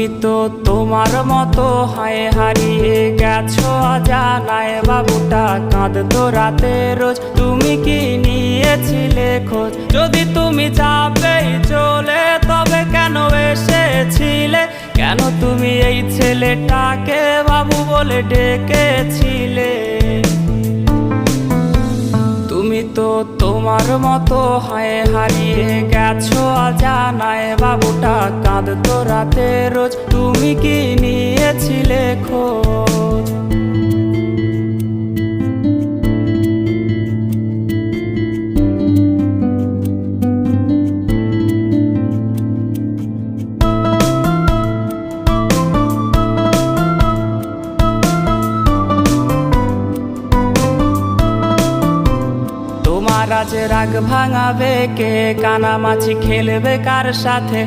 তুমি তো তোমার মতো হায় হারিয়ে গেছো অজানায়। বাবুটা কাঁদতো রাতে রোজ, তুমি কি নিয়েছিলে খোঁজ? যদি তুমি যাবেই চলে তবে কেন এসেছিলে? কেন তুমি এই ছেলেটাকে বাবু বলে ডেকেছিলে? তুমি তো তোমার মতো হায় হারিয়ে গেছো অজানায়। বাবুটা কাঁদতো রাতে রোজ, তুমি কি নিয়েছিলে খোঁজ? তোমার আজ রাগ ভাঙাবে কে? কানামাছি খেলবে কার সাথে?